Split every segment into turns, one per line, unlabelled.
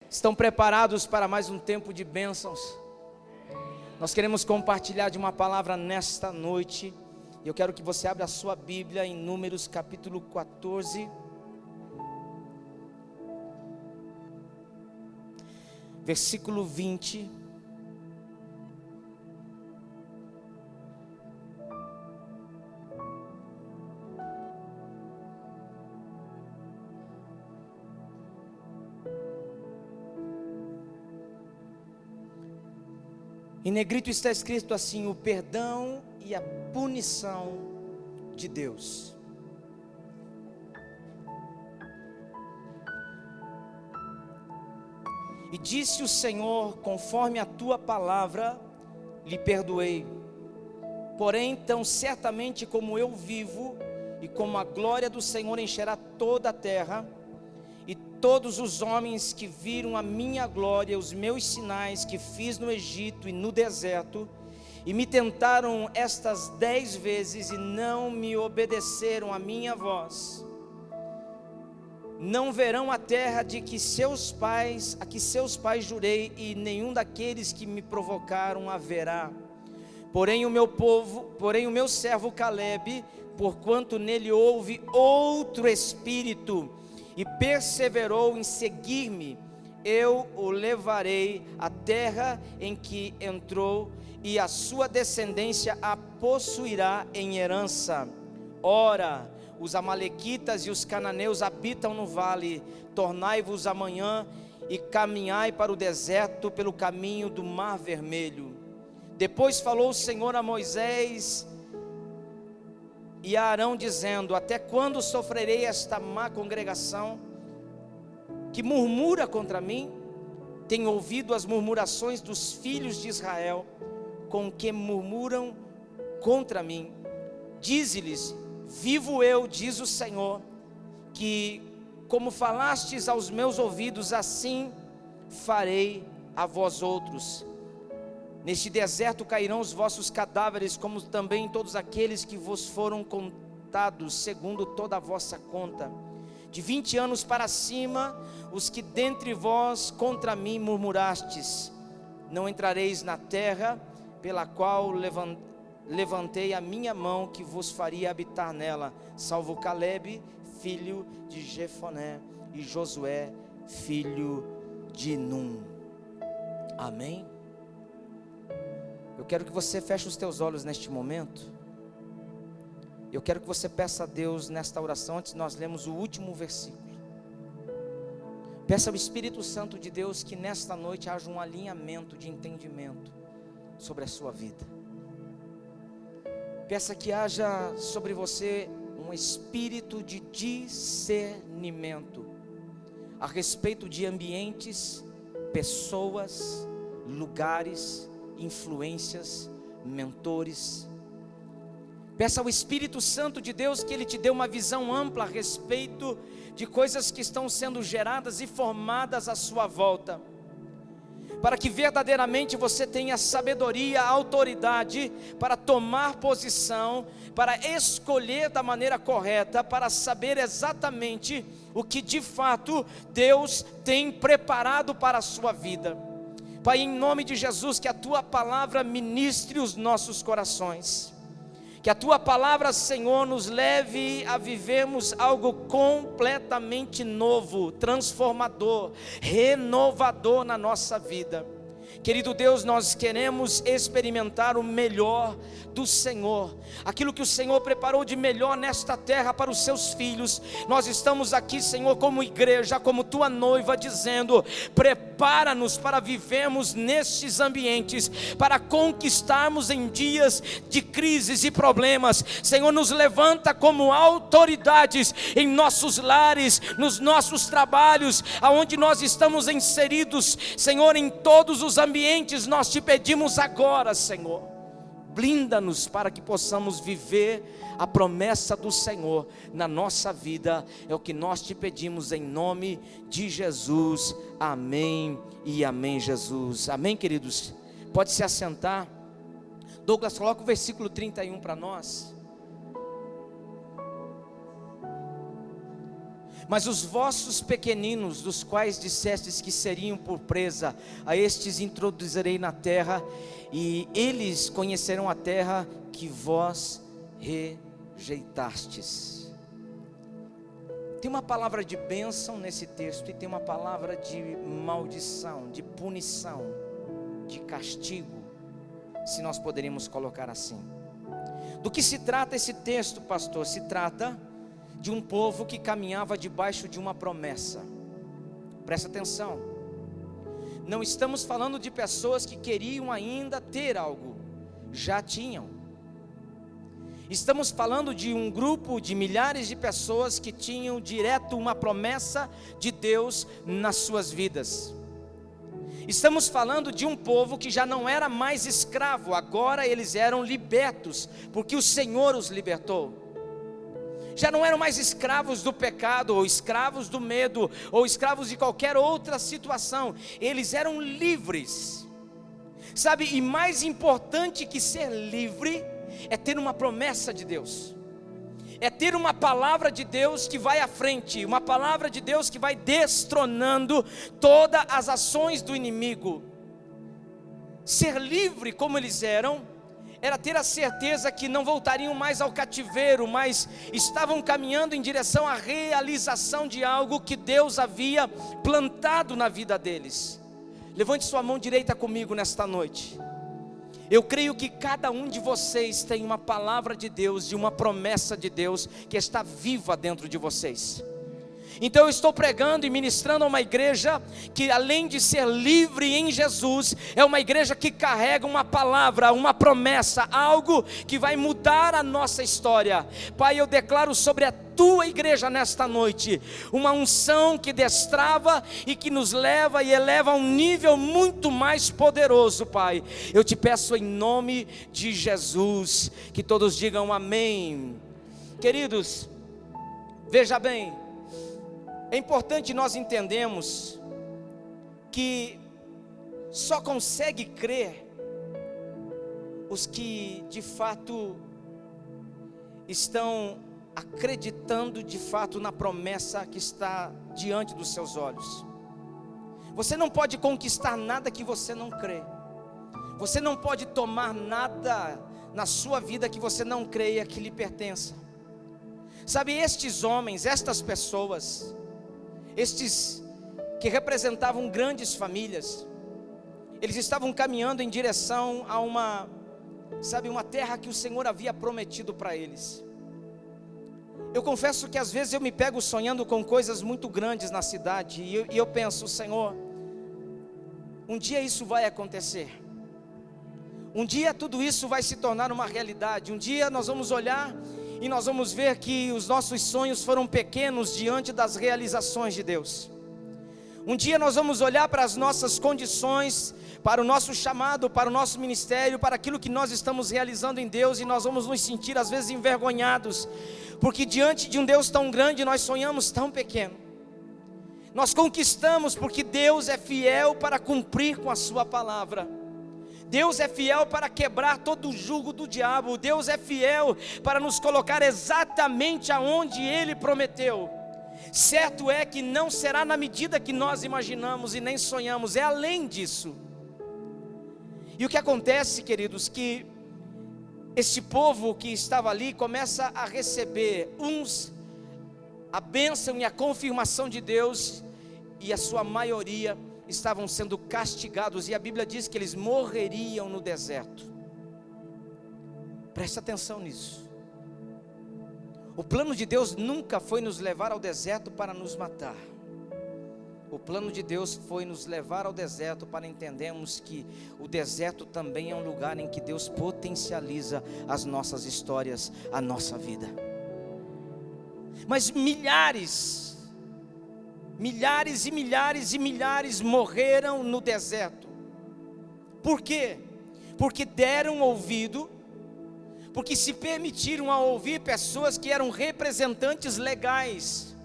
Estão preparados para mais um tempo de bênçãos? Nós queremos compartilhar de uma palavra nesta noite. Eu quero que você abra a sua Bíblia em Números capítulo 14. Versículo 20. Em negrito está escrito assim: o perdão e a punição de Deus. E disse o Senhor: conforme a tua palavra lhe perdoei. Porém, tão certamente como eu vivo, e como a glória do Senhor encherá toda a terra, e todos os homens que viram a minha glória, os meus sinais que fiz no Egito e no deserto, e me tentaram estas 10 vezes e não me obedeceram a minha voz, não verão a terra de que seus pais jurei, e nenhum daqueles que me provocaram a verá. Porém o meu servo Calebe, porquanto nele houve outro espírito, e perseverou em seguir-me, eu o levarei à terra em que entrou, e a sua descendência a possuirá em herança. Ora, os amalequitas e os cananeus habitam no vale. Tornai-vos amanhã e caminhai para o deserto pelo caminho do Mar Vermelho. Depois falou o Senhor a Moisés e a Arão, dizendo: até quando sofrerei esta má congregação que murmura contra mim? Tenho ouvido as murmurações dos filhos de Israel, com que murmuram contra mim. Dize-lhes: vivo eu, diz o Senhor, que como falastes aos meus ouvidos, assim farei a vós outros. Neste deserto cairão os vossos cadáveres, como também todos aqueles que vos foram contados, segundo toda a vossa conta. De 20 anos para cima, os que dentre vós contra mim murmurastes, não entrareis na terra pela qual levantei a minha mão, que vos faria habitar nela, salvo Calebe, filho de Jefoné, e Josué, filho de Num. Amém? Eu quero que você feche os teus olhos neste momento. Eu quero que você peça a Deus nesta oração, antes nós lemos o último versículo. Peça ao Espírito Santo de Deus que nesta noite haja um alinhamento de entendimento sobre a sua vida. Peça que haja sobre você um espírito de discernimento a respeito de ambientes, pessoas, lugares, influências, mentores. Peça ao Espírito Santo de Deus que Ele te dê uma visão ampla a respeito de coisas que estão sendo geradas e formadas à sua volta, para que verdadeiramente você tenha sabedoria, autoridade para tomar posição, para escolher da maneira correta, para saber exatamente o que de fato Deus tem preparado para a sua vida. Pai, em nome de Jesus, que a Tua palavra ministre os nossos corações, que a Tua palavra, Senhor, nos leve a vivermos algo completamente novo, transformador, renovador na nossa vida. Querido Deus, nós queremos experimentar o melhor do Senhor, aquilo que o Senhor preparou de melhor nesta terra para os seus filhos. Nós estamos aqui, Senhor, como igreja, como Tua noiva, dizendo: prepara-nos para vivermos nestes ambientes, para conquistarmos em dias de crises e problemas. Senhor, nos levanta como autoridades em nossos lares, nos nossos trabalhos, aonde nós estamos inseridos, Senhor, em todos os ambientes. Nós te pedimos agora, Senhor, blinda-nos para que possamos viver a promessa do Senhor na nossa vida. É o que nós te pedimos em nome de Jesus. Amém e amém, Jesus. Amém, queridos? Pode se assentar. Douglas, coloca o versículo 31 para nós. Mas os vossos pequeninos, dos quais dissestes que seriam por presa, a estes introduzirei na terra, e eles conhecerão a terra que vós rejeitastes. Tem uma palavra de bênção nesse texto, e tem uma palavra de maldição, de punição, de castigo, se nós poderíamos colocar assim. Do que se trata esse texto, pastor? Se trata de um povo que caminhava debaixo de uma promessa. Presta atenção, não estamos falando de pessoas que queriam ainda ter algo, já tinham. Estamos falando de um grupo de milhares de pessoas que tinham direto uma promessa de Deus nas suas vidas. Estamos falando de um povo que já não era mais escravo, agora eles eram libertos, porque o Senhor os libertou. Já não eram mais escravos do pecado, ou escravos do medo, ou escravos de qualquer outra situação. Eles eram livres, sabe? E mais importante que ser livre, é ter uma promessa de Deus, é ter uma palavra de Deus que vai à frente, uma palavra de Deus que vai destronando todas as ações do inimigo. Ser livre como eles eram, era ter a certeza que não voltariam mais ao cativeiro, mas estavam caminhando em direção à realização de algo que Deus havia plantado na vida deles. Levante sua mão direita comigo nesta noite. Eu creio que cada um de vocês tem uma palavra de Deus e uma promessa de Deus que está viva dentro de vocês. Então eu estou pregando e ministrando a uma igreja que, além de ser livre em Jesus, é uma igreja que carrega uma palavra, uma promessa, algo que vai mudar a nossa história. Pai, eu declaro sobre a tua igreja nesta noite uma unção que destrava e que nos leva e eleva a um nível muito mais poderoso, Pai. Eu te peço em nome de Jesus, que todos digam amém. Queridos, veja bem, é importante nós entendermos que só consegue crer os que de fato estão acreditando de fato na promessa que está diante dos seus olhos. Você não pode conquistar nada que você não crê. Você não pode tomar nada na sua vida que você não creia que lhe pertença. Sabe, estes homens, estas pessoas, estes que representavam grandes famílias, eles estavam caminhando em direção a uma terra que o Senhor havia prometido para eles. Eu confesso que às vezes eu me pego sonhando com coisas muito grandes na cidade, e eu penso, Senhor, um dia isso vai acontecer, um dia tudo isso vai se tornar uma realidade, um dia nós vamos olhar e nós vamos ver que os nossos sonhos foram pequenos diante das realizações de Deus. Um dia nós vamos olhar para as nossas condições, para o nosso chamado, para o nosso ministério, para aquilo que nós estamos realizando em Deus, e nós vamos nos sentir às vezes envergonhados, porque diante de um Deus tão grande nós sonhamos tão pequeno. Nós conquistamos porque Deus é fiel para cumprir com a sua palavra. Deus é fiel para quebrar todo o jugo do diabo. Deus é fiel para nos colocar exatamente aonde Ele prometeu. Certo é que não será na medida que nós imaginamos e nem sonhamos, é além disso. E o que acontece, queridos, que esse povo que estava ali começa a receber a bênção e a confirmação de Deus, e a sua maioria estavam sendo castigados, e a Bíblia diz que eles morreriam no deserto. Presta atenção nisso. O plano de Deus nunca foi nos levar ao deserto para nos matar. O plano de Deus foi nos levar ao deserto para entendermos que o deserto também é um lugar em que Deus potencializa as nossas histórias, a nossa vida. Mas milhares e milhares e milhares morreram no deserto. Por quê? Porque deram ouvido, porque se permitiram a ouvir pessoas que eram representantes legais.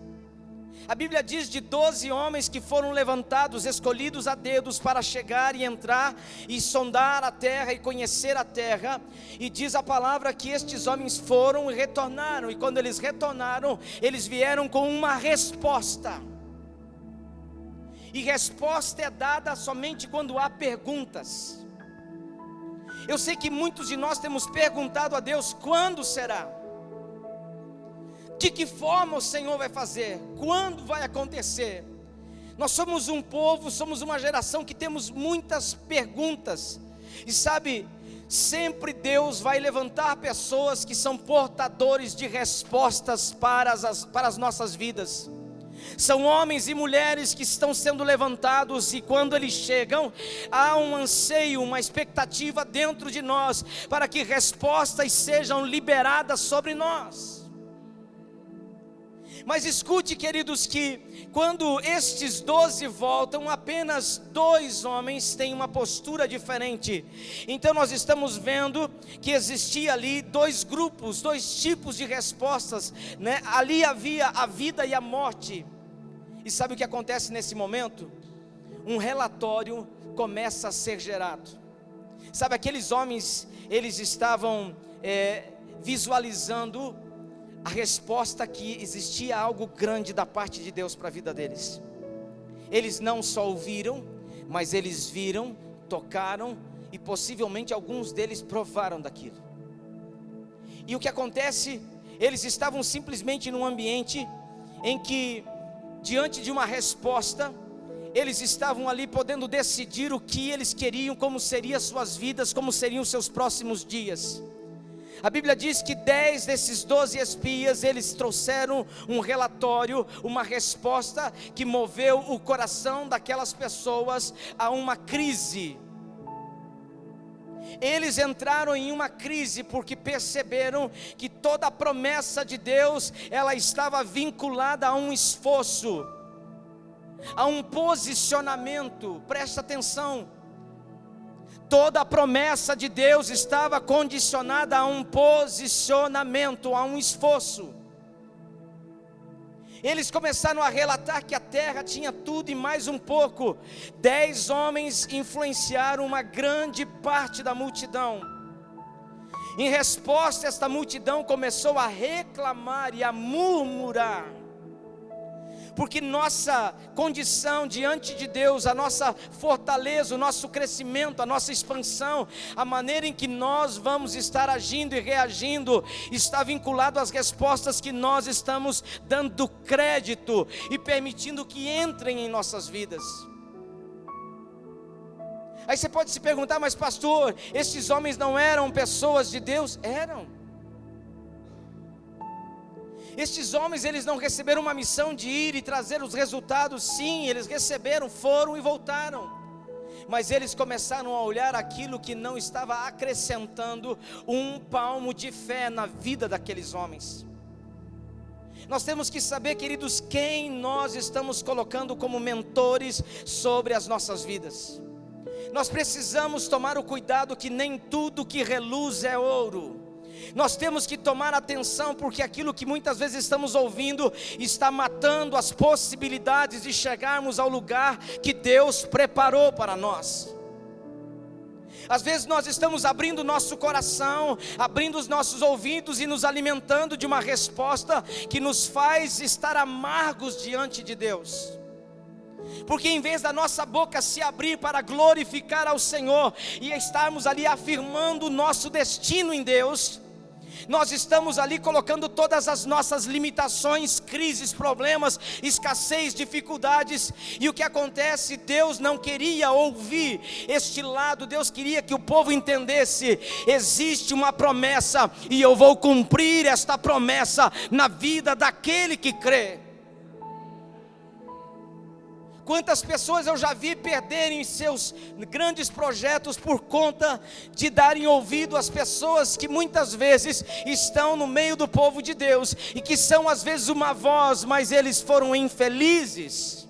A Bíblia diz de 12 homens que foram levantados, escolhidos a dedos para chegar e entrar e sondar a terra e conhecer a terra. E diz a palavra que estes homens foram e retornaram. E quando eles retornaram, eles vieram com uma resposta. E resposta é dada somente quando há perguntas. Eu sei que muitos de nós temos perguntado a Deus: quando será? De que forma o Senhor vai fazer? Quando vai acontecer? Nós somos um povo, somos uma geração que temos muitas perguntas. E sabe, sempre Deus vai levantar pessoas que são portadores de respostas para as nossas vidas. São homens e mulheres que estão sendo levantados, e quando eles chegam, há um anseio, uma expectativa dentro de nós, para que respostas sejam liberadas sobre nós. Mas escute, queridos, que quando estes 12 voltam, apenas 2 homens têm uma postura diferente. Então nós estamos vendo que existia ali 2 grupos, 2 tipos de respostas, né? Ali havia a vida e a morte. E sabe o que acontece nesse momento? Um relatório começa a ser gerado. Sabe, aqueles homens, eles estavam visualizando a resposta, que existia algo grande da parte de Deus para a vida deles. Eles não só ouviram, mas eles viram, tocaram, e possivelmente alguns deles provaram daquilo. E o que acontece? Eles estavam simplesmente num ambiente em que, diante de uma resposta, eles estavam ali podendo decidir o que eles queriam, como seriam suas vidas, como seriam os seus próximos dias. A Bíblia diz que 10 desses 12 espias, eles trouxeram um relatório, uma resposta que moveu o coração daquelas pessoas a uma crise. Eles entraram em uma crise porque perceberam que toda a promessa de Deus, ela estava vinculada a um esforço, a um posicionamento. Presta atenção. Toda a promessa de Deus estava condicionada a um posicionamento, a um esforço. Eles começaram a relatar que a terra tinha tudo e mais um pouco. 10 homens influenciaram uma grande parte da multidão. Em resposta, esta multidão começou a reclamar e a murmurar. Porque nossa condição diante de Deus, a nossa fortaleza, o nosso crescimento, a nossa expansão, a maneira em que nós vamos estar agindo e reagindo, está vinculado às respostas que nós estamos dando crédito e permitindo que entrem em nossas vidas. Aí você pode se perguntar: mas pastor, esses homens não eram pessoas de Deus? Eram. Estes homens, eles não receberam uma missão de ir e trazer os resultados. Sim, eles receberam, foram e voltaram. Mas eles começaram a olhar aquilo que não estava acrescentando um palmo de fé na vida daqueles homens. Nós temos que saber, queridos, quem nós estamos colocando como mentores sobre as nossas vidas. Nós precisamos tomar o cuidado que nem tudo que reluz é ouro. Nós temos que tomar atenção, porque aquilo que muitas vezes estamos ouvindo está matando as possibilidades de chegarmos ao lugar que Deus preparou para nós. Às vezes nós estamos abrindo o nosso coração, abrindo os nossos ouvidos e nos alimentando de uma resposta que nos faz estar amargos diante de Deus. Porque em vez da nossa boca se abrir para glorificar ao Senhor e estarmos ali afirmando o nosso destino em Deus, nós estamos ali colocando todas as nossas limitações, crises, problemas, escassez, dificuldades. E o que acontece? Deus não queria ouvir este lado. Deus queria que o povo entendesse: existe uma promessa e eu vou cumprir esta promessa na vida daquele que crê. Quantas pessoas eu já vi perderem seus grandes projetos por conta de darem ouvido às pessoas que muitas vezes estão no meio do povo de Deus e que são às vezes uma voz, mas eles foram infelizes.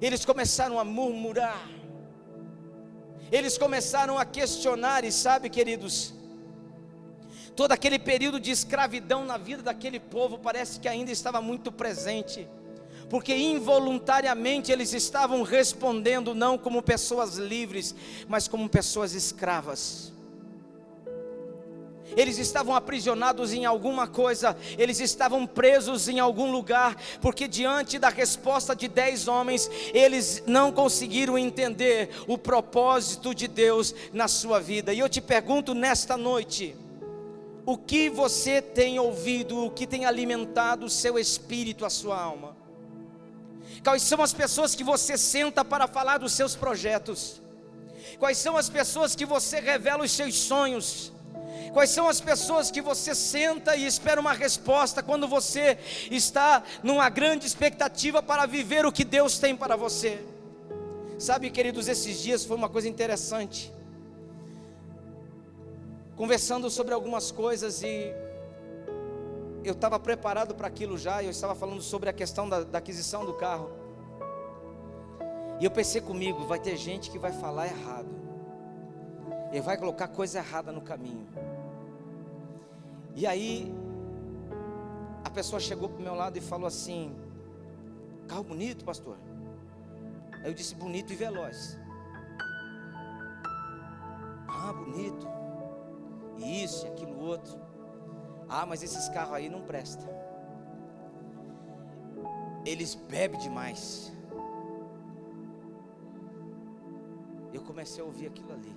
Eles começaram a murmurar, eles começaram a questionar. E sabe, queridos, todo aquele período de escravidão na vida daquele povo parece que ainda estava muito presente, porque involuntariamente eles estavam respondendo não como pessoas livres, mas como pessoas escravas. Eles estavam aprisionados em alguma coisa, eles estavam presos em algum lugar, porque diante da resposta de 10 homens, eles não conseguiram entender o propósito de Deus na sua vida. E eu te pergunto nesta noite, o que você tem ouvido, o que tem alimentado o seu espírito, a sua alma? Quais são as pessoas que você senta para falar dos seus projetos? Quais são as pessoas que você revela os seus sonhos? Quais são as pessoas que você senta e espera uma resposta quando você está numa grande expectativa para viver o que Deus tem para você? Sabe, queridos, esses dias foi uma coisa interessante, conversando sobre algumas coisas, e eu estava preparado para aquilo já. Eu estava falando sobre a questão da aquisição do carro, e eu pensei comigo, vai ter gente que vai falar errado, e vai colocar coisa errada no caminho. E aí, a pessoa chegou para o meu lado e falou assim: carro bonito, pastor? Aí eu disse: bonito e veloz. Ah, bonito, isso e aquilo outro. Ah, mas esses carros aí não prestam, eles bebem demais. Eu comecei a ouvir aquilo ali,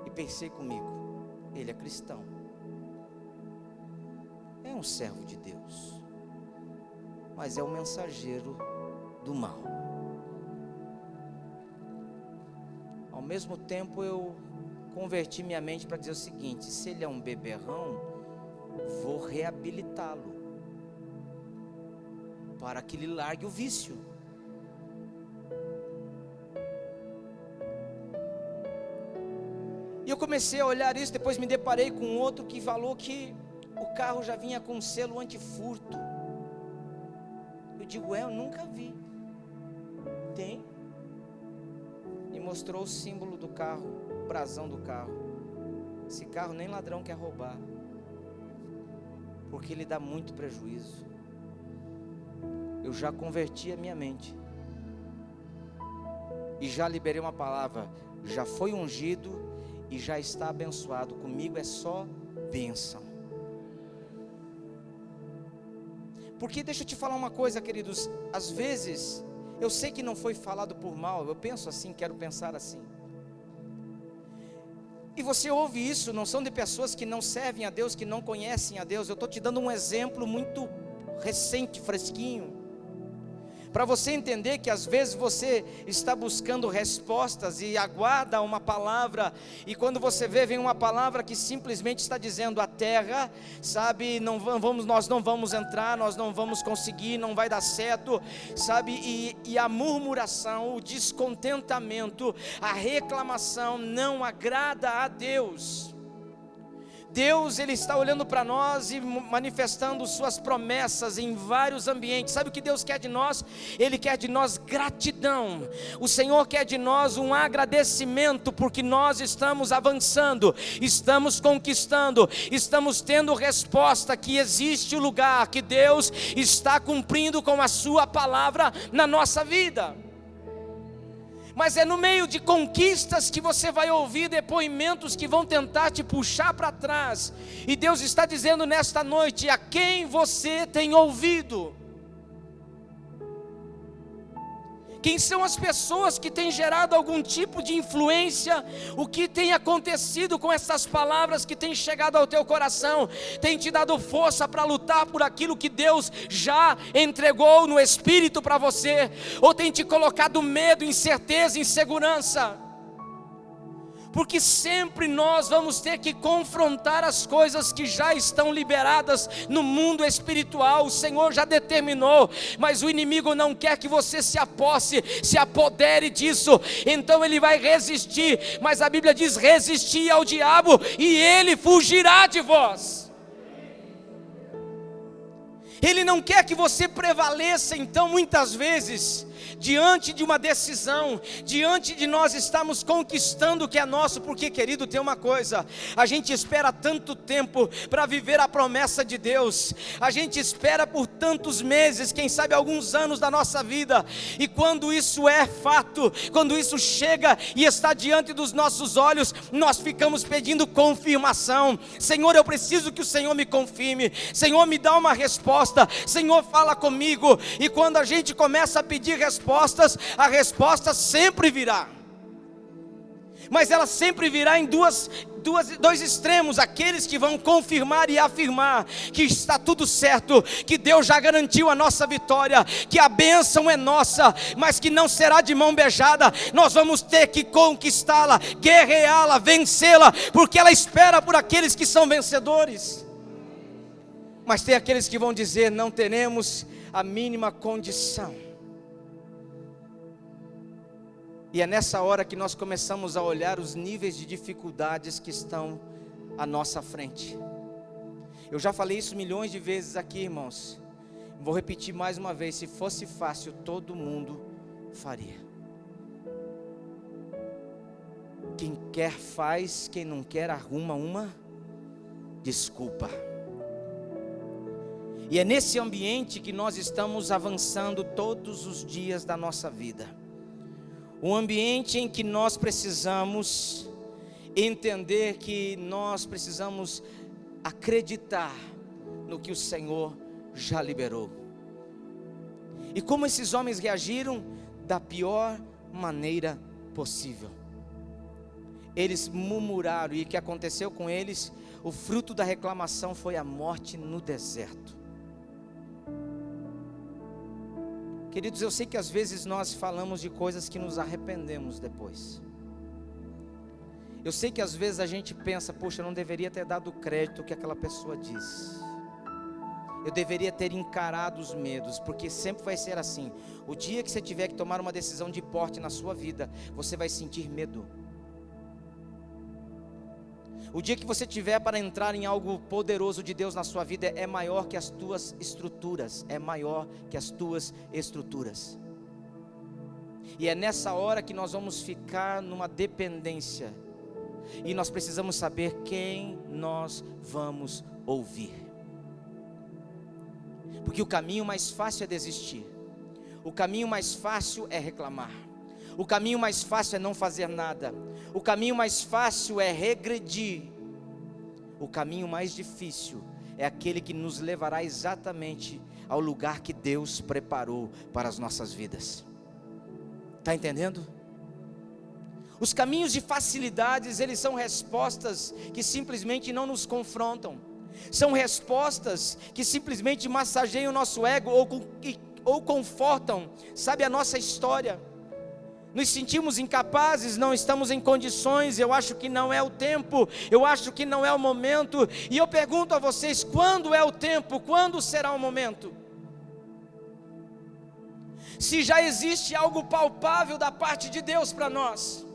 e pensei comigo: ele é cristão, é um servo de Deus, mas é um mensageiro do mal. Ao mesmo tempo eu converti minha mente para dizer o seguinte: se ele é um beberrão, vou reabilitá-lo para que ele largue o vício. E eu comecei a olhar isso. Depois me deparei com outro que falou que o carro já vinha com selo antifurto. Eu digo: eu nunca vi. Tem. E mostrou o símbolo do carro, o brasão do carro. Esse carro nem ladrão quer roubar, porque ele dá muito prejuízo. Eu já converti a minha mente, e já liberei uma palavra: já foi ungido e já está abençoado, comigo é só bênção. Porque deixa eu te falar uma coisa, queridos, às vezes, eu sei que não foi falado por mal, eu penso assim, quero pensar assim, e você ouve isso, não são de pessoas que não servem a Deus, que não conhecem a Deus. Eu estou te dando um exemplo muito recente, fresquinho, para você entender que às vezes você está buscando respostas e aguarda uma palavra, e quando você vê, vem uma palavra que simplesmente está dizendo: a terra, sabe, nós não vamos entrar, nós não vamos conseguir, não vai dar certo, sabe, e a murmuração, o descontentamento, a reclamação não agrada a Deus. Deus, Ele está olhando para nós e manifestando suas promessas em vários ambientes. Sabe o que Deus quer de nós? Ele quer de nós gratidão. O Senhor quer de nós um agradecimento, porque nós estamos avançando, estamos conquistando, estamos tendo resposta, que existe o lugar, que Deus está cumprindo com a sua palavra na nossa vida. Mas é no meio de conquistas que você vai ouvir depoimentos que vão tentar te puxar para trás. E Deus está dizendo nesta noite: a quem você tem ouvido? Quem são as pessoas que têm gerado algum tipo de influência? O que tem acontecido com essas palavras que têm chegado ao teu coração? Tem te dado força para lutar por aquilo que Deus já entregou no Espírito para você? Ou tem te colocado medo, incerteza, insegurança? Porque sempre nós vamos ter que confrontar as coisas que já estão liberadas no mundo espiritual. O Senhor já determinou, mas o inimigo não quer que você se aposse, se apodere disso. Então ele vai resistir, mas a Bíblia diz: resistir ao diabo e ele fugirá de vós. Ele não quer que você prevaleça. Então muitas vezes diante de uma decisão, diante de nós estarmos conquistando o que é nosso, porque, querido, tem uma coisa: a gente espera tanto tempo para viver a promessa de Deus, a gente espera por tantos meses, quem sabe alguns anos da nossa vida, e quando isso é fato, quando isso chega e está diante dos nossos olhos, nós ficamos pedindo confirmação. Senhor, eu preciso que o Senhor me confirme, Senhor, me dá uma resposta, Senhor, fala comigo. E quando a gente começa a pedir respostas, a resposta sempre virá, mas ela sempre virá em dois extremos: aqueles que vão confirmar e afirmar que está tudo certo, que Deus já garantiu a nossa vitória, que a bênção é nossa, mas que não será de mão beijada, nós vamos ter que conquistá-la, guerreá-la, vencê-la, porque ela espera por aqueles que são vencedores. Mas tem aqueles que vão dizer: não teremos a mínima condição. E é nessa hora que nós começamos a olhar os níveis de dificuldades que estão à nossa frente. Eu já falei isso milhões de vezes aqui, irmãos. Vou repetir mais uma vez: se fosse fácil, todo mundo faria. Quem quer faz, quem não quer arruma uma desculpa. E é nesse ambiente que nós estamos avançando todos os dias da nossa vida. Um ambiente em que nós precisamos entender que nós precisamos acreditar no que o Senhor já liberou. E como esses homens reagiram? Da pior maneira possível. Eles murmuraram, e o que aconteceu com eles? O fruto da reclamação foi a morte no deserto. Queridos, eu sei que às vezes nós falamos de coisas que nos arrependemos depois. Eu sei que às vezes a gente pensa: poxa, eu não deveria ter dado crédito ao que aquela pessoa diz. Eu deveria ter encarado os medos, porque sempre vai ser assim. O dia que você tiver que tomar uma decisão de porte na sua vida, você vai sentir medo. O dia que você tiver para entrar em algo poderoso de Deus na sua vida, é maior que as tuas estruturas, é maior que as tuas estruturas. E é nessa hora que nós vamos ficar numa dependência, e nós precisamos saber quem nós vamos ouvir. Porque o caminho mais fácil é desistir, o caminho mais fácil é reclamar, o caminho mais fácil é não fazer nada, o caminho mais fácil é regredir. O caminho mais difícil é aquele que nos levará exatamente ao lugar que Deus preparou para as nossas vidas. Está entendendo? Os caminhos de facilidades, eles são respostas que simplesmente não nos confrontam. São respostas que simplesmente massageiam o nosso ego ou confortam, sabe, a nossa história. Nos sentimos incapazes, não estamos em condições, eu acho que não é o tempo, eu acho que não é o momento. E eu pergunto a vocês: quando é o tempo? Quando será o momento? Se já existe algo palpável da parte de Deus para nós,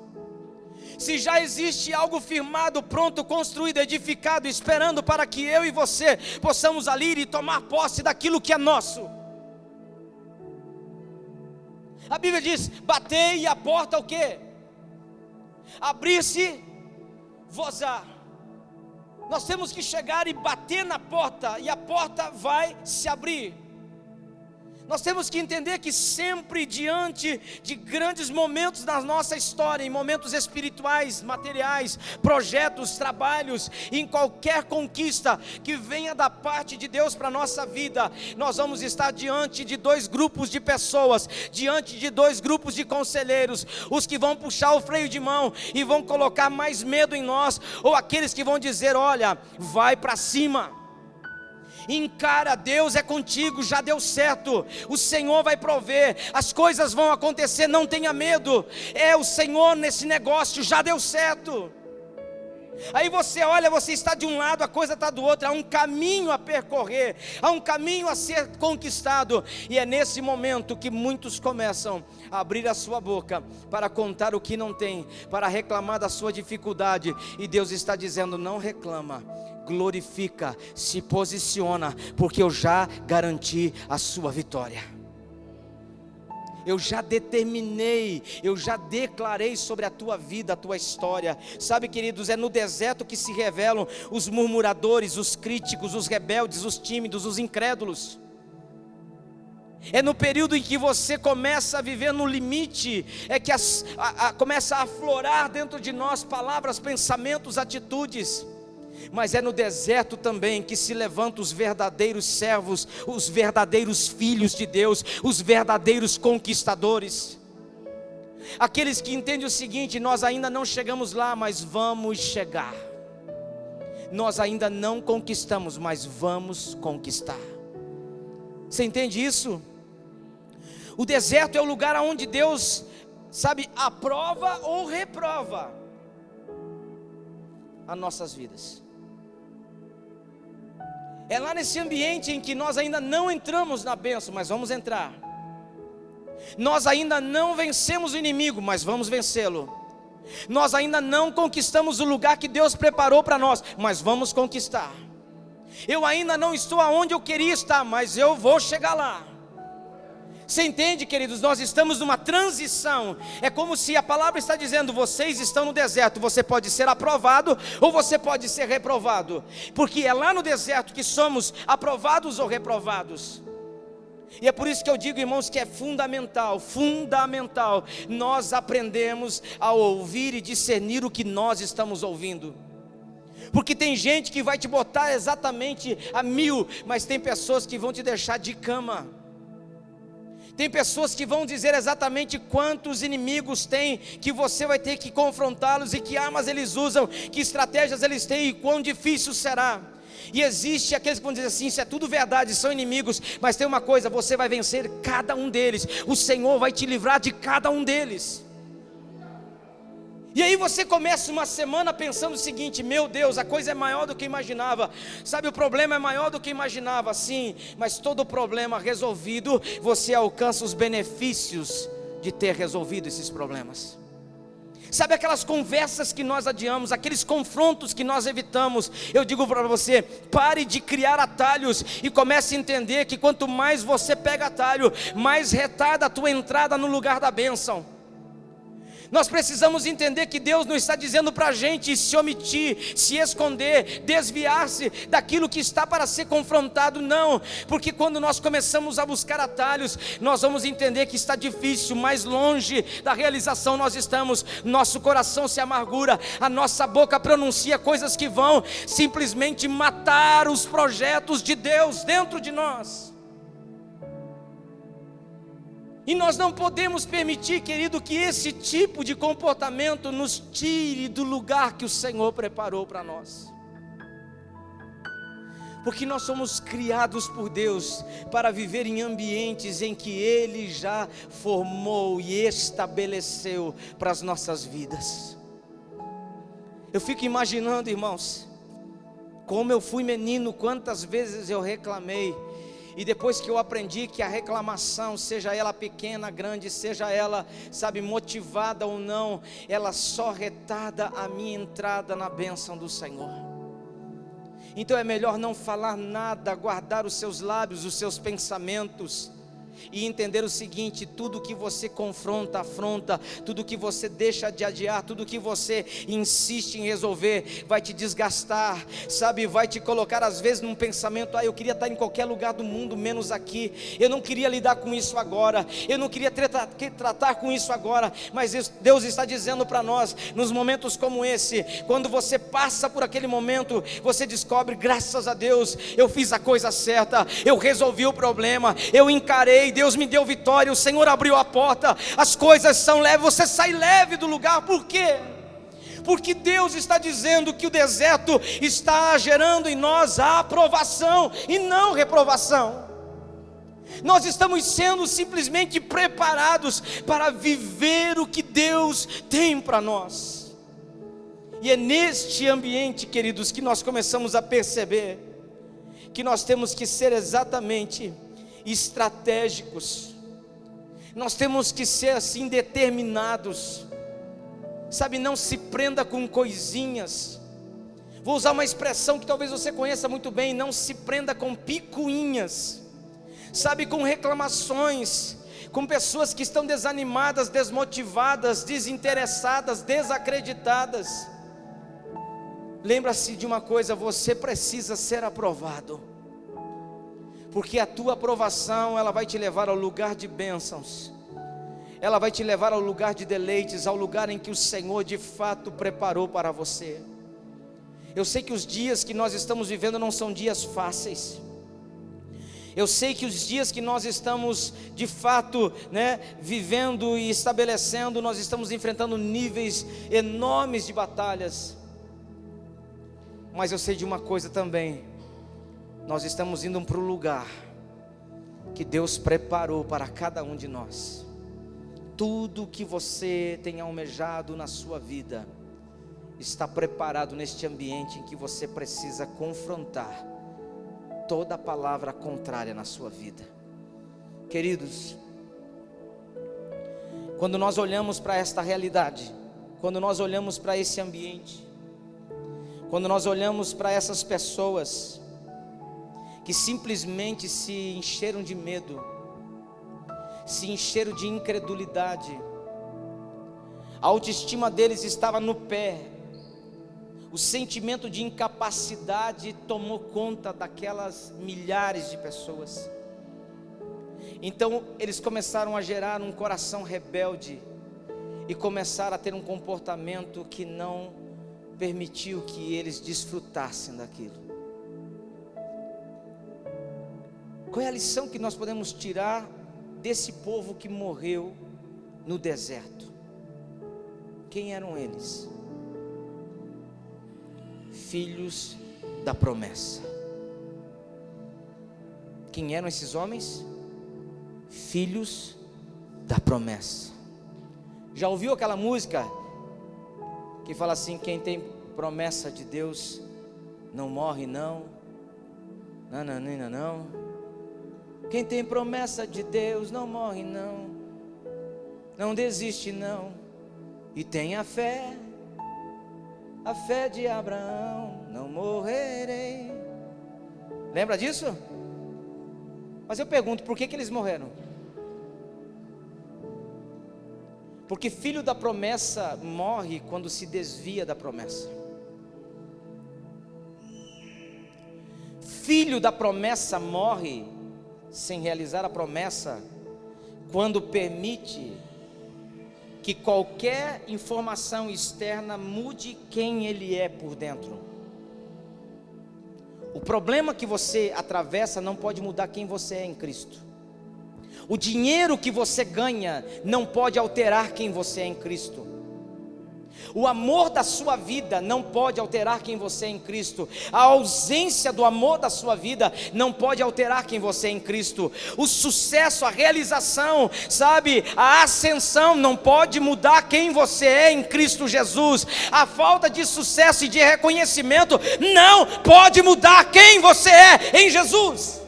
se já existe algo firmado, pronto, construído, edificado, esperando para que eu e você possamos ali e tomar posse daquilo que é nosso. A Bíblia diz: batei e a porta o quê? Abrir-se-vos-á. Nós temos que chegar e bater na porta, e a porta vai se abrir. Nós temos que entender que sempre diante de grandes momentos da nossa história, em momentos espirituais, materiais, projetos, trabalhos, em qualquer conquista que venha da parte de Deus para a nossa vida, nós vamos estar diante de dois grupos de pessoas, diante de dois grupos de conselheiros: os que vão puxar o freio de mão e vão colocar mais medo em nós, ou aqueles que vão dizer: olha, vai para cima, encara, Deus é contigo, já deu certo, o Senhor vai prover, as coisas vão acontecer, não tenha medo, é o Senhor nesse negócio, já deu certo. Aí você olha, você está de um lado, a coisa está do outro, há um caminho a percorrer, há um caminho a ser conquistado, e é nesse momento que muitos começam a abrir a sua boca para contar o que não tem, para reclamar da sua dificuldade, e Deus está dizendo: não reclama, glorifica, se posiciona, porque eu já garanti a sua vitória. Eu já determinei, eu já declarei sobre a tua vida, a tua história. Sabe, queridos, é no deserto que se revelam os murmuradores, os críticos, os rebeldes, os tímidos, os incrédulos. É no período em que você começa a viver no limite, é que começa a aflorar dentro de nós palavras, pensamentos, atitudes. Mas é no deserto também que se levantam os verdadeiros servos, os verdadeiros filhos de Deus, os verdadeiros conquistadores. Aqueles que entendem o seguinte: nós ainda não chegamos lá, mas vamos chegar. Nós ainda não conquistamos, mas vamos conquistar. Você entende isso? O deserto é o lugar onde Deus, sabe, aprova ou reprova as nossas vidas. É lá nesse ambiente em que nós ainda não entramos na bênção, mas vamos entrar. Nós ainda não vencemos o inimigo, mas vamos vencê-lo. Nós ainda não conquistamos o lugar que Deus preparou para nós, mas vamos conquistar. Eu ainda não estou aonde eu queria estar, mas eu vou chegar lá. Você entende, queridos? Nós estamos numa transição. É como se a palavra está dizendo: vocês estão no deserto. Você pode ser aprovado ou você pode ser reprovado, porque é lá no deserto que somos aprovados ou reprovados. E é por isso que eu digo, irmãos, que é fundamental nós aprendemos a ouvir e discernir o que nós estamos ouvindo. Porque tem gente que vai te botar exatamente a 1000, mas tem pessoas que vão te deixar de cama. Tem pessoas que vão dizer exatamente quantos inimigos tem, que você vai ter que confrontá-los, e que armas eles usam, que estratégias eles têm, e quão difícil será. E existe aqueles que vão dizer assim: isso é tudo verdade, são inimigos, mas tem uma coisa, você vai vencer cada um deles, o Senhor vai te livrar de cada um deles. E aí você começa uma semana pensando o seguinte: meu Deus, a coisa é maior do que imaginava. Sabe, o problema é maior do que imaginava, sim, mas todo problema resolvido, você alcança os benefícios de ter resolvido esses problemas. Sabe aquelas conversas que nós adiamos, aqueles confrontos que nós evitamos? Eu digo para você: pare de criar atalhos e comece a entender que quanto mais você pega atalho, mais retarda a tua entrada no lugar da bênção. Nós precisamos entender que Deus não está dizendo para a gente se omitir, se esconder, desviar-se daquilo que está para ser confrontado, não. Porque quando nós começamos a buscar atalhos, nós vamos entender que está difícil, mais longe da realização nós estamos. Nosso coração se amargura, a nossa boca pronuncia coisas que vão simplesmente matar os projetos de Deus dentro de nós. E nós não podemos permitir, querido, que esse tipo de comportamento nos tire do lugar que o Senhor preparou para nós. Porque nós somos criados por Deus para viver em ambientes em que Ele já formou e estabeleceu para as nossas vidas. Eu fico imaginando, irmãos, como eu fui menino, quantas vezes eu reclamei. E depois que eu aprendi que a reclamação, seja ela pequena, grande, seja ela, sabe, motivada ou não, ela só retarda a minha entrada na bênção do Senhor. Então é melhor não falar nada, guardar os seus lábios, os seus pensamentos, e entender o seguinte: tudo que você confronta, afronta, tudo que você deixa de adiar, tudo que você insiste em resolver, vai te desgastar, sabe, vai te colocar às vezes num pensamento: eu queria estar em qualquer lugar do mundo, menos aqui, eu não queria lidar com isso agora, eu não queria tratar com isso agora. Mas Deus está dizendo para nós, nos momentos como esse, quando você passa por aquele momento, você descobre: graças a Deus, eu fiz a coisa certa, eu resolvi o problema, eu encarei, Deus me deu vitória, o Senhor abriu a porta, as coisas são leves, você sai leve do lugar. Por quê? Porque Deus está dizendo que o deserto está gerando em nós a aprovação e não reprovação. Nós estamos sendo simplesmente preparados para viver o que Deus tem para nós. E é neste ambiente, queridos, que nós começamos a perceber que nós temos que ser exatamente estratégicos. Nós temos que ser assim determinados. Sabe, não se prenda com coisinhas. Vou usar uma expressão que talvez você conheça muito bem: não se prenda com picuinhas. Sabe, com reclamações, com pessoas que estão desanimadas, desmotivadas, desinteressadas, desacreditadas. Lembra-se de uma coisa: você precisa ser aprovado, porque a tua aprovação, ela vai te levar ao lugar de bênçãos, ela vai te levar ao lugar de deleites, ao lugar em que o Senhor de fato preparou para você. Eu sei que os dias que nós estamos vivendo não são dias fáceis. Eu sei que os dias que nós estamos de fato, vivendo e estabelecendo, nós estamos enfrentando níveis enormes de batalhas. Mas eu sei de uma coisa também: nós estamos indo para o lugar que Deus preparou para cada um de nós. Tudo que você tem almejado na sua vida está preparado neste ambiente em que você precisa confrontar toda palavra contrária na sua vida. Queridos, quando nós olhamos para esta realidade, quando nós olhamos para esse ambiente, quando nós olhamos para essas pessoas que simplesmente se encheram de medo, se encheram de incredulidade, a autoestima deles estava no pé, o sentimento de incapacidade tomou conta daquelas milhares de pessoas. Então eles começaram a gerar um coração rebelde e começaram a ter um comportamento que não permitiu que eles desfrutassem daquilo. Qual é a lição que nós podemos tirar desse povo que morreu no deserto? Quem eram eles? Filhos da promessa. Quem eram esses homens? Filhos da promessa. Já ouviu aquela música que fala assim: quem tem promessa de Deus não morre não, nananina não. Quem tem promessa de Deus não morre não, não desiste não, e tem a fé de Abraão, não morrerei. Lembra disso? Mas eu pergunto, por que eles morreram? Porque filho da promessa morre quando se desvia da promessa. Filho da promessa morre sem realizar a promessa quando permite que qualquer informação externa mude quem ele é por dentro. O problema que você atravessa não pode mudar quem você é em Cristo. O dinheiro que você ganha não pode alterar quem você é em Cristo. O amor da sua vida não pode alterar quem você é em Cristo. A ausência do amor da sua vida não pode alterar quem você é em Cristo. O sucesso, a realização, a ascensão não pode mudar quem você é em Cristo Jesus. A falta de sucesso e de reconhecimento não pode mudar quem você é em Jesus.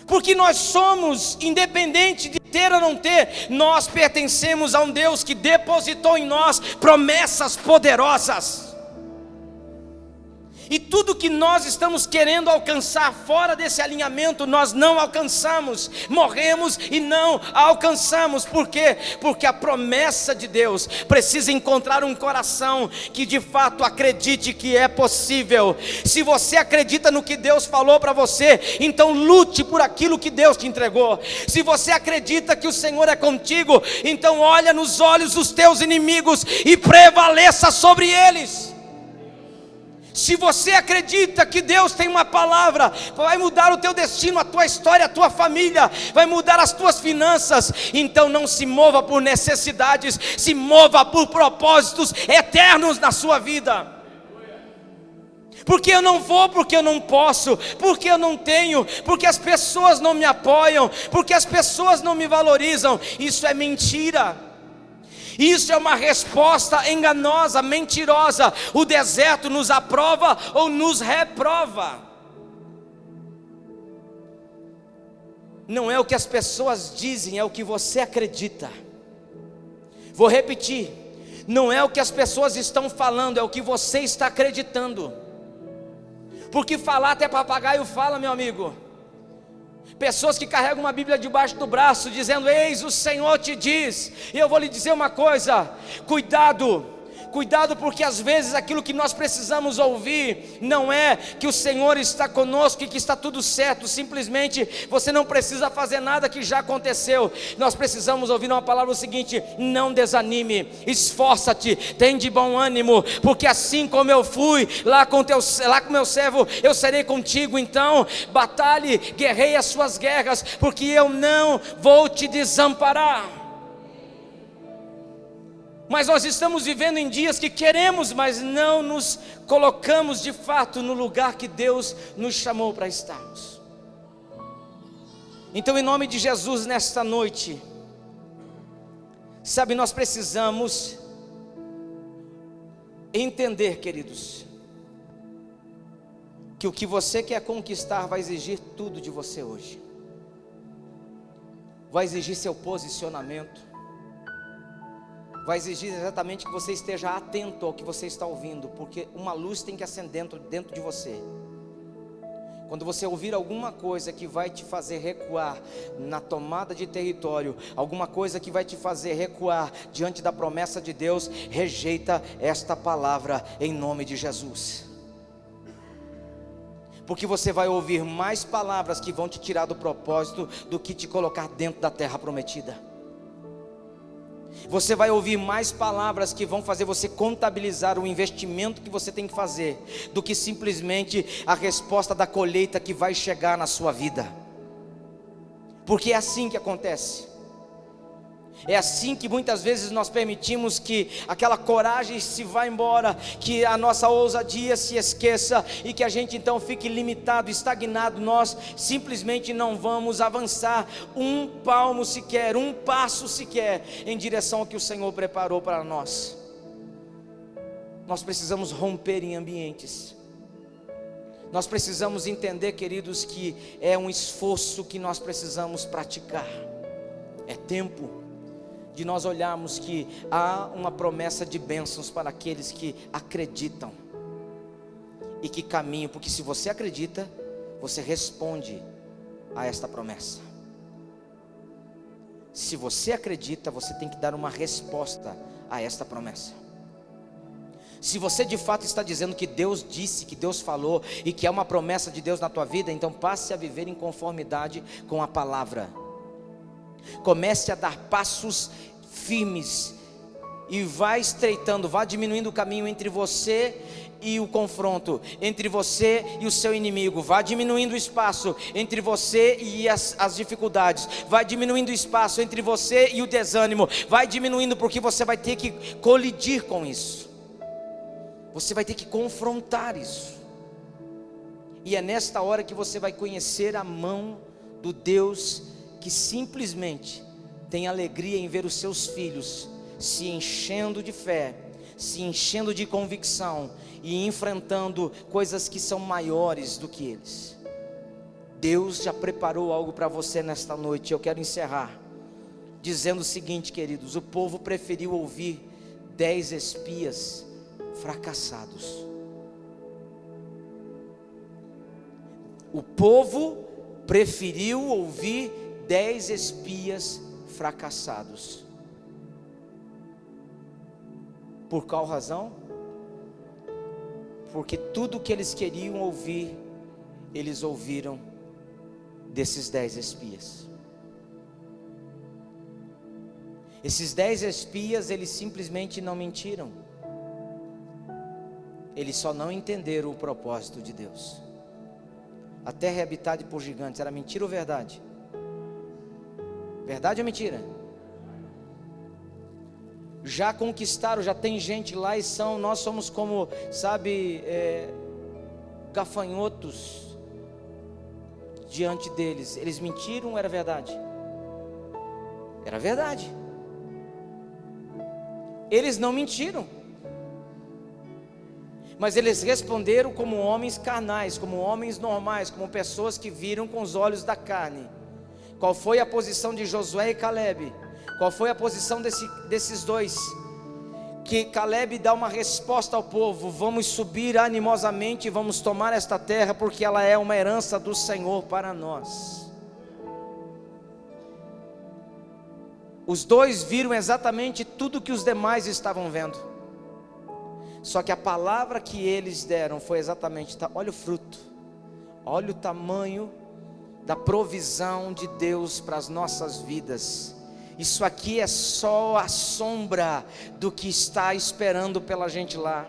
Porque nós somos, independente de ter ou não ter, nós pertencemos a um Deus que depositou em nós promessas poderosas. E tudo que nós estamos querendo alcançar fora desse alinhamento, nós não alcançamos, morremos e não alcançamos. Por quê? Porque a promessa de Deus precisa encontrar um coração que de fato acredite que é possível. Se você acredita no que Deus falou para você, então lute por aquilo que Deus te entregou. Se você acredita que o Senhor é contigo, então olha nos olhos dos teus inimigos e prevaleça sobre eles. Se você acredita que Deus tem uma palavra, vai mudar o teu destino, a tua história, a tua família, vai mudar as tuas finanças, então não se mova por necessidades, se mova por propósitos eternos na sua vida. Porque eu não vou, porque eu não posso, porque eu não tenho, porque as pessoas não me apoiam, porque as pessoas não me valorizam. Isso é mentira. Isso é uma resposta enganosa, mentirosa. O deserto nos aprova ou nos reprova. Não é o que as pessoas dizem, é o que você acredita. Vou repetir: não é o que as pessoas estão falando, é o que você está acreditando. Porque falar até papagaio fala, meu amigo. Pessoas que carregam uma Bíblia debaixo do braço, dizendo: eis o Senhor te diz. E eu vou lhe dizer uma coisa: cuidado, porque às vezes aquilo que nós precisamos ouvir não é que o Senhor está conosco e que está tudo certo. Simplesmente você não precisa fazer nada que já aconteceu. Nós precisamos ouvir uma palavra o seguinte: não desanime, esforça-te, tem de bom ânimo, porque assim como eu fui lá com meu servo, eu serei contigo. Então batalhe, guerreie as suas guerras, porque eu não vou te desamparar. Mas nós estamos vivendo em dias que queremos, mas não nos colocamos de fato no lugar que Deus nos chamou para estarmos. Então, em nome de Jesus, nesta noite, sabe, nós precisamos entender, queridos, que o que você quer conquistar vai exigir tudo de você hoje. Vai exigir seu posicionamento, vai exigir exatamente que você esteja atento ao que você está ouvindo, porque uma luz tem que acender dentro de você. Quando você ouvir alguma coisa que vai te fazer recuar na tomada de território, alguma coisa que vai te fazer recuar diante da promessa de Deus, rejeita esta palavra em nome de Jesus. Porque você vai ouvir mais palavras que vão te tirar do propósito do que te colocar dentro da terra prometida. Você vai ouvir mais palavras que vão fazer você contabilizar o investimento que você tem que fazer, do que simplesmente a resposta da colheita que vai chegar na sua vida. Porque é assim que acontece. É assim que muitas vezes nós permitimos que aquela coragem se vá embora, que a nossa ousadia se esqueça e que a gente então fique limitado, estagnado. Nós simplesmente não vamos avançar um palmo sequer, um passo sequer em direção ao que o Senhor preparou para nós. Nós precisamos romper em ambientes. Nós precisamos entender, queridos, que é um esforço que nós precisamos praticar. É tempo de nós olharmos que há uma promessa de bênçãos para aqueles que acreditam e que caminham, porque se você acredita, você responde a esta promessa. Se você acredita, você tem que dar uma resposta a esta promessa. Se você de fato está dizendo que Deus disse, que Deus falou e que é uma promessa de Deus na tua vida, então passe a viver em conformidade com a palavra. Comece a dar passos firmes e vá estreitando, vá diminuindo o caminho entre você e o confronto, entre você e o seu inimigo. Vá diminuindo o espaço entre você e as dificuldades. Vai diminuindo o espaço entre você e o desânimo. Vai diminuindo, porque você vai ter que colidir com isso. Você vai ter que confrontar isso. E é nesta hora que você vai conhecer a mão do Deus que simplesmente tem alegria em ver os seus filhos se enchendo de fé, se enchendo de convicção e enfrentando coisas que são maiores do que eles. Deus já preparou algo para você nesta noite. Eu quero encerrar dizendo o seguinte, queridos: o povo preferiu ouvir 10 espias fracassados. O povo preferiu ouvir 10 espias fracassados. Por qual razão? Porque tudo que eles queriam ouvir, eles ouviram desses 10 espias. Esses 10 espias, eles simplesmente não mentiram. Eles só não entenderam o propósito de Deus. A terra é habitada por gigantes. Era mentira ou verdade? Verdade ou mentira? Já conquistaram, já tem gente lá e nós somos como, sabe, gafanhotos diante deles. Eles mentiram ou era verdade? Era verdade. Eles não mentiram, mas eles responderam como homens carnais, como homens normais, como pessoas que viram com os olhos da carne. Qual foi a posição de Josué e Caleb? Qual foi a posição desses dois? Que Caleb dá uma resposta ao povo: vamos subir animosamente e vamos tomar esta terra, porque ela é uma herança do Senhor para nós. Os dois viram exatamente tudo que os demais estavam vendo. Só que a palavra que eles deram foi exatamente: olha o fruto, olha o tamanho da provisão de Deus para as nossas vidas. Isso aqui é só a sombra do que está esperando pela gente lá.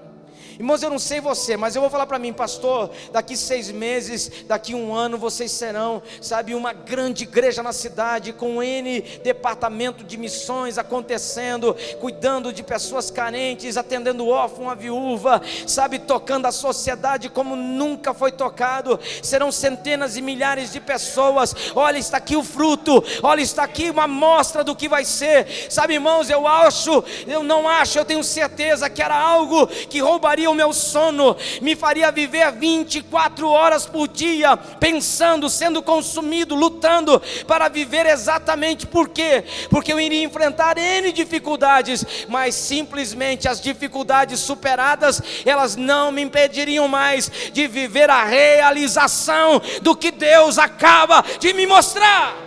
Irmãos, eu não sei você, mas eu vou falar para mim: pastor, daqui 6 meses, daqui 1 ano, vocês serão, sabe, uma grande igreja na cidade, com N departamento de missões acontecendo, cuidando de pessoas carentes, atendendo o órfão, a viúva, sabe, tocando a sociedade como nunca foi tocado. Serão centenas e milhares de pessoas. Olha, está aqui o fruto, olha, está aqui uma amostra do que vai ser. Sabe, irmãos, eu tenho certeza que era algo que roubaria o meu sono, me faria viver 24 horas por dia, pensando, sendo consumido, lutando para viver exatamente por quê? Porque eu iria enfrentar N dificuldades, mas simplesmente as dificuldades superadas, elas não me impediriam mais de viver a realização do que Deus acaba de me mostrar.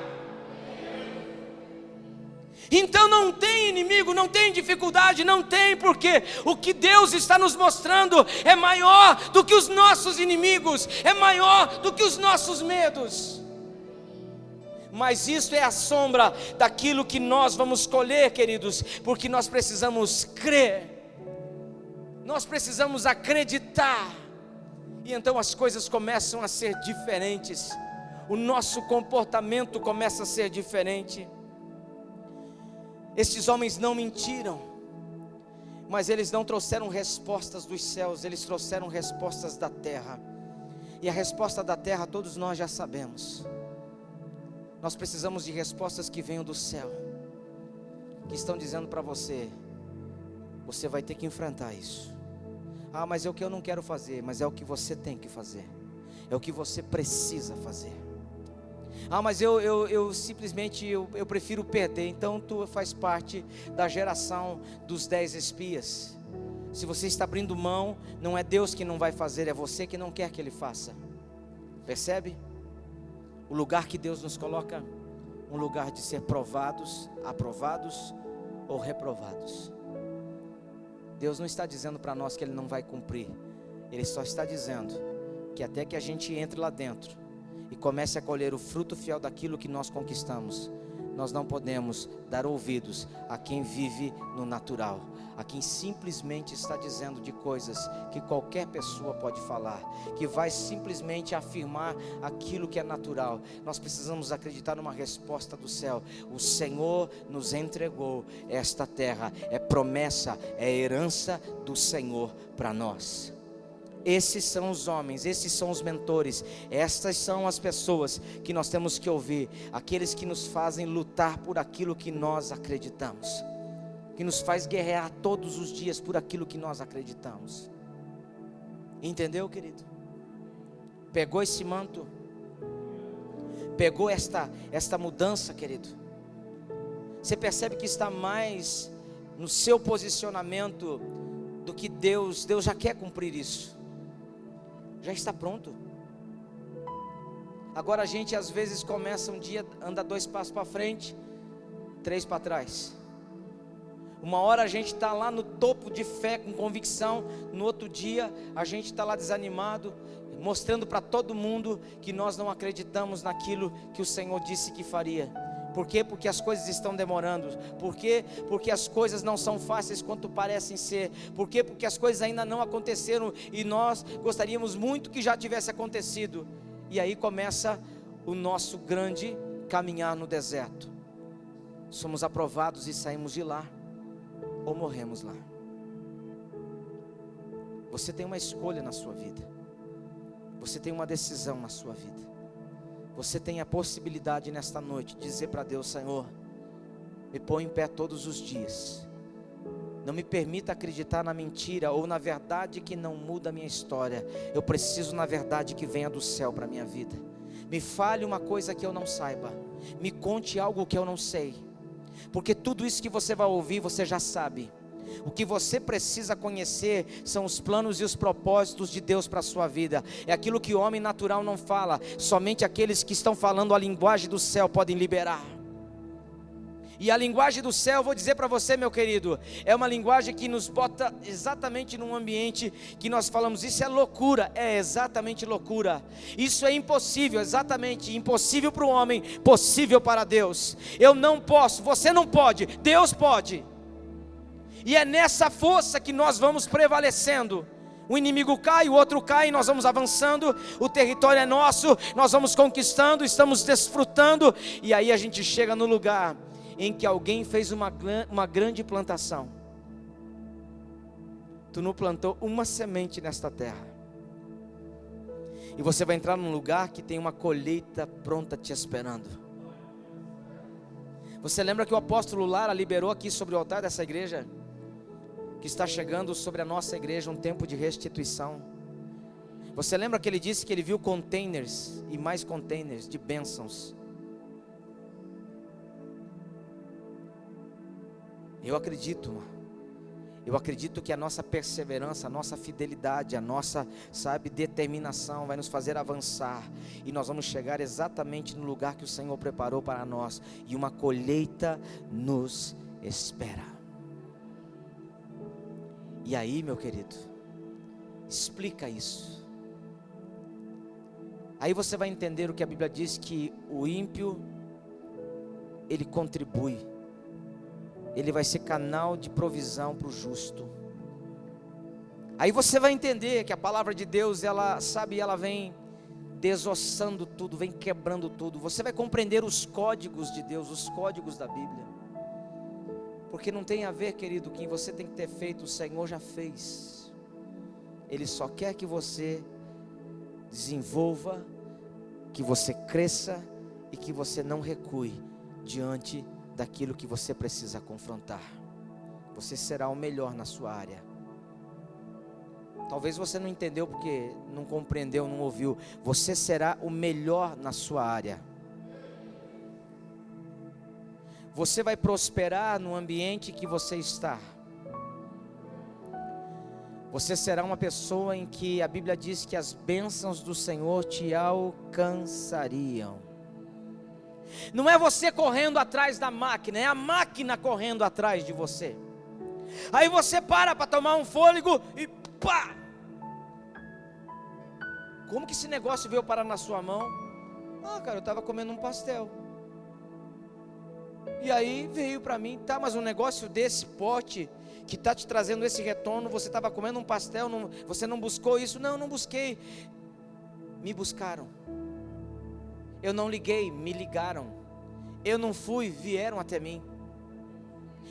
Então não tem inimigo, não tem dificuldade, não tem, porque o que Deus está nos mostrando é maior do que os nossos inimigos, é maior do que os nossos medos. Mas isso é a sombra daquilo que nós vamos colher, queridos, porque nós precisamos crer, nós precisamos acreditar, e então as coisas começam a ser diferentes, o nosso comportamento começa a ser diferente. Estes homens não mentiram, mas eles não trouxeram respostas dos céus, eles trouxeram respostas da terra. E a resposta da terra todos nós já sabemos. Nós precisamos de respostas que venham do céu, que estão dizendo para você: você vai ter que enfrentar isso. Ah, mas é o que eu não quero fazer, mas é o que você tem que fazer, é o que você precisa fazer. Ah, mas eu simplesmente prefiro perder. Então tu faz parte da geração dos 10 espias. Se você está abrindo mão, não é Deus que não vai fazer, é você que não quer que Ele faça. Percebe? O lugar que Deus nos coloca, um lugar de ser provados, aprovados ou reprovados. Deus não está dizendo para nós que Ele não vai cumprir. Ele só está dizendo que até que a gente entre lá dentro e comece a colher o fruto fiel daquilo que nós conquistamos, nós não podemos dar ouvidos a quem vive no natural, a quem simplesmente está dizendo de coisas que qualquer pessoa pode falar, que vai simplesmente afirmar aquilo que é natural. Nós precisamos acreditar numa resposta do céu. O Senhor nos entregou esta terra, é promessa, é herança do Senhor para nós. Esses são os homens, esses são os mentores, estas são as pessoas que nós temos que ouvir, aqueles que nos fazem lutar por aquilo que nós acreditamos, que nos faz guerrear todos os dias por aquilo que nós acreditamos. Entendeu, querido? Pegou esse manto, pegou esta mudança, querido. Você percebe que está mais no seu posicionamento do que Deus já quer cumprir isso. Já está pronto. Agora a gente às vezes começa um dia, anda 2 passos para frente, 3 para trás. Uma hora a gente está lá no topo de fé, com convicção. No outro dia a gente está lá desanimado, mostrando para todo mundo que nós não acreditamos naquilo que o Senhor disse que faria. Por quê? Porque as coisas estão demorando. Por quê? Porque as coisas não são fáceis quanto parecem ser. Por quê? Porque as coisas ainda não aconteceram e nós gostaríamos muito que já tivesse acontecido. E aí começa o nosso grande caminhar no deserto. Somos aprovados e saímos de lá, ou morremos lá. Você tem uma escolha na sua vida. Você tem uma decisão na sua vida. Você tem a possibilidade nesta noite de dizer para Deus: Senhor, me põe em pé todos os dias. Não me permita acreditar na mentira ou na verdade que não muda a minha história. Eu preciso na verdade que venha do céu para a minha vida. Me fale uma coisa que eu não saiba. Me conte algo que eu não sei. Porque tudo isso que você vai ouvir, você já sabe. O que você precisa conhecer são os planos e os propósitos de Deus para a sua vida. É aquilo que o homem natural não fala. Somente aqueles que estão falando a linguagem do céu podem liberar. E a linguagem do céu, vou dizer para você, meu querido, é uma linguagem que nos bota exatamente num ambiente que nós falamos, isso é loucura, é exatamente loucura. Isso é impossível, exatamente, impossível para o homem, possível para Deus. Eu não posso, você não pode, Deus pode. E é nessa força que nós vamos prevalecendo. O inimigo cai, o outro cai, nós vamos avançando, o território é nosso, nós vamos conquistando, estamos desfrutando, e aí a gente chega no lugar em que alguém fez uma grande plantação. Tu não plantou uma semente nesta terra, e você vai entrar num lugar que tem uma colheita pronta te esperando. Você lembra que o apóstolo Lara liberou aqui sobre o altar dessa igreja? Que está chegando sobre a nossa igreja um tempo de restituição. Você lembra que ele disse que ele viu containers e mais containers de bênçãos? Eu acredito que a nossa perseverança, a nossa fidelidade, a nossa, determinação vai nos fazer avançar, e nós vamos chegar exatamente no lugar que o Senhor preparou para nós, e uma colheita nos espera. E aí, meu querido, explica isso. Aí você vai entender o que a Bíblia diz, que o ímpio, ele contribui, ele vai ser canal de provisão para o justo. Aí você vai entender que a palavra de Deus, ela vem desossando tudo, vem quebrando tudo. Você vai compreender os códigos de Deus, os códigos da Bíblia. Porque não tem a ver, querido, o que você tem que ter feito, o Senhor já fez. Ele só quer que você desenvolva, que você cresça e que você não recue diante daquilo que você precisa confrontar. Você será o melhor na sua área. Talvez você não entendeu porque não compreendeu, não ouviu. Você será o melhor na sua área. Você vai prosperar no ambiente que você está. Você será uma pessoa em que a Bíblia diz que as bênçãos do Senhor te alcançariam. Não é você correndo atrás da máquina, é a máquina correndo atrás de você. Aí você para tomar um fôlego e pá! Como que esse negócio veio parar na sua mão? Ah, cara, eu estava comendo um pastel. E aí veio para mim, tá, mas um negócio desse pote, que está te trazendo esse retorno, você estava comendo um pastel, você não buscou isso? Não busquei. Me buscaram. Eu não liguei, me ligaram. Eu não fui, vieram até mim.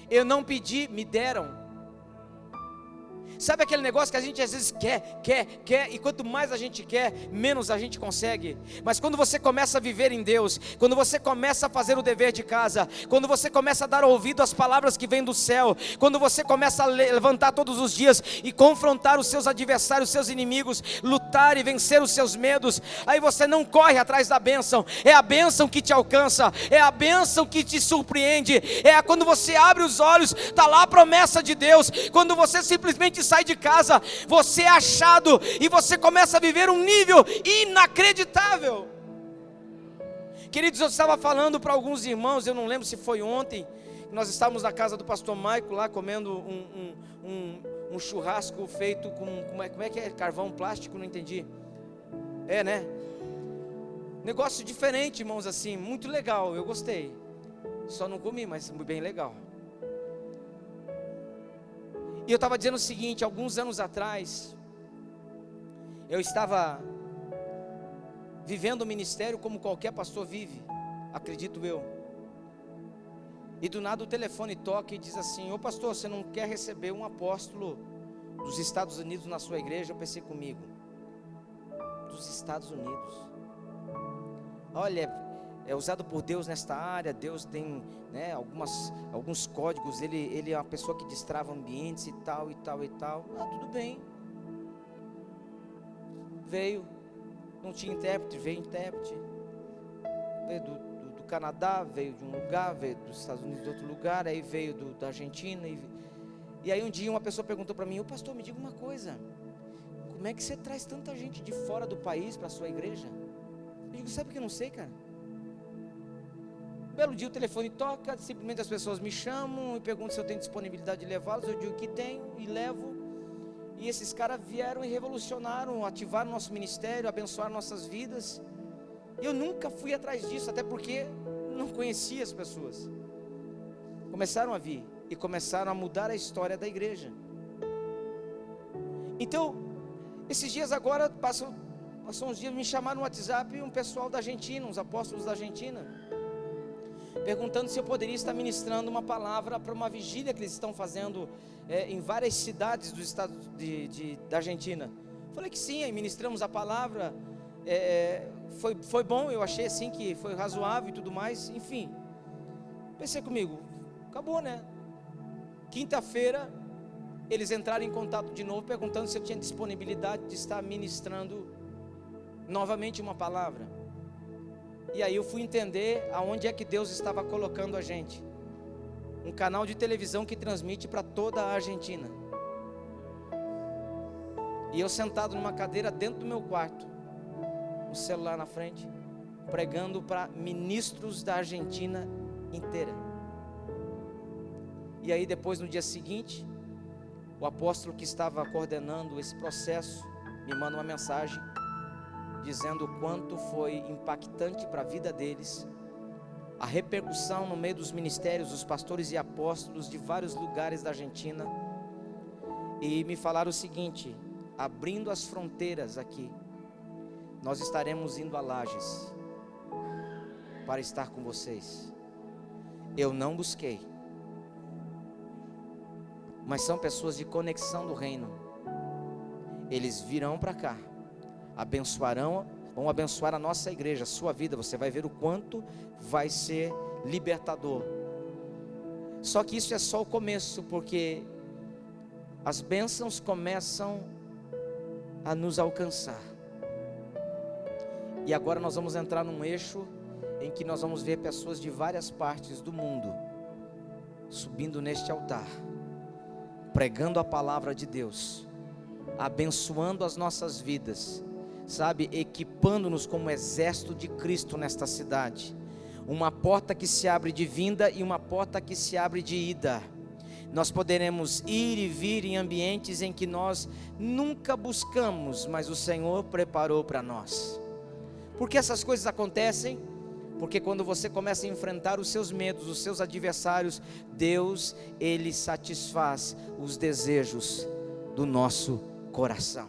Eu não pedi, me deram. Sabe aquele negócio que a gente às vezes quer, e quanto mais a gente quer, menos a gente consegue. Mas quando você começa a viver em Deus, quando você começa a fazer o dever de casa, quando você começa a dar ouvido às palavras que vêm do céu, quando você começa a levantar todos os dias e confrontar os seus adversários, os seus inimigos, lutar e vencer os seus medos, aí você não corre atrás da bênção, é a bênção que te alcança, é a bênção que te surpreende, é quando você abre os olhos, está lá a promessa de Deus. Quando você simplesmente sai de casa, você é achado e você começa a viver um nível inacreditável. Queridos, eu estava falando para alguns irmãos, eu não lembro se foi ontem, nós estávamos na casa do pastor Maico lá comendo um churrasco feito com, como é que é? Carvão plástico, não entendi. É, né? Negócio diferente, irmãos, assim, muito legal, eu gostei. Só não comi, mas bem legal. E eu estava dizendo o seguinte, alguns anos atrás, eu estava vivendo o ministério como qualquer pastor vive, acredito eu. E do nada o telefone toca e diz assim: ô pastor, você não quer receber um apóstolo dos Estados Unidos na sua igreja? Eu pensei comigo, dos Estados Unidos. Olha, é usado por Deus nesta área. Deus tem, né, alguns códigos. Ele é uma pessoa que destrava ambientes e tal. Ah, tudo bem. Veio, não tinha intérprete, veio intérprete. Veio do Canadá, veio de um lugar, veio dos Estados Unidos de outro lugar, aí veio da Argentina. E aí um dia uma pessoa perguntou para mim: ô pastor, me diga uma coisa, como é que você traz tanta gente de fora do país para a sua igreja? Eu digo: sabe que eu não sei, cara? belo dia o telefone toca, simplesmente as pessoas me chamam e perguntam se eu tenho disponibilidade de levá-los. Eu digo que tenho e levo. E esses caras vieram e revolucionaram, ativaram nosso ministério, abençoaram nossas vidas. Eu nunca fui atrás disso, até porque não conhecia as pessoas. Começaram a vir e começaram a mudar a história da igreja. Então, esses dias agora, passam uns dias, me chamaram no WhatsApp um pessoal da Argentina, uns apóstolos da Argentina, perguntando se eu poderia estar ministrando uma palavra para uma vigília que eles estão fazendo em várias cidades do estado da Argentina. Falei que sim, aí ministramos a palavra, foi bom, eu achei assim que foi razoável e tudo mais, enfim. Pensei comigo, acabou, né? Quinta-feira, eles entraram em contato de novo, perguntando se eu tinha disponibilidade de estar ministrando novamente uma palavra. E aí eu fui entender aonde é que Deus estava colocando a gente. Um canal de televisão que transmite para toda a Argentina. E eu sentado numa cadeira dentro do meu quarto, um celular na frente, pregando para ministros da Argentina inteira. E aí depois, no dia seguinte, o apóstolo que estava coordenando esse processo me manda uma mensagem dizendo o quanto foi impactante para a vida deles, a repercussão no meio dos ministérios, dos pastores e apóstolos de vários lugares da Argentina. E me falaram o seguinte: abrindo as fronteiras aqui, nós estaremos indo a Lages para estar com vocês. Eu não busquei, mas são pessoas de conexão do reino. Eles virão para cá, vão abençoar a nossa igreja, a sua vida. Você vai ver o quanto vai ser libertador. Só que isso é só o começo, porque as bênçãos começam a nos alcançar. E agora nós vamos entrar num eixo em que nós vamos ver pessoas de várias partes do mundo subindo neste altar, pregando a palavra de Deus, abençoando as nossas vidas, sabe, equipando-nos como exército de Cristo nesta cidade. Uma porta que se abre de vinda e uma porta que se abre de ida. Nós poderemos ir e vir em ambientes em que nós nunca buscamos, mas o Senhor preparou para nós. Por que essas coisas acontecem? Porque quando você começa a enfrentar os seus medos, os seus adversários, Deus, Ele satisfaz os desejos do nosso coração.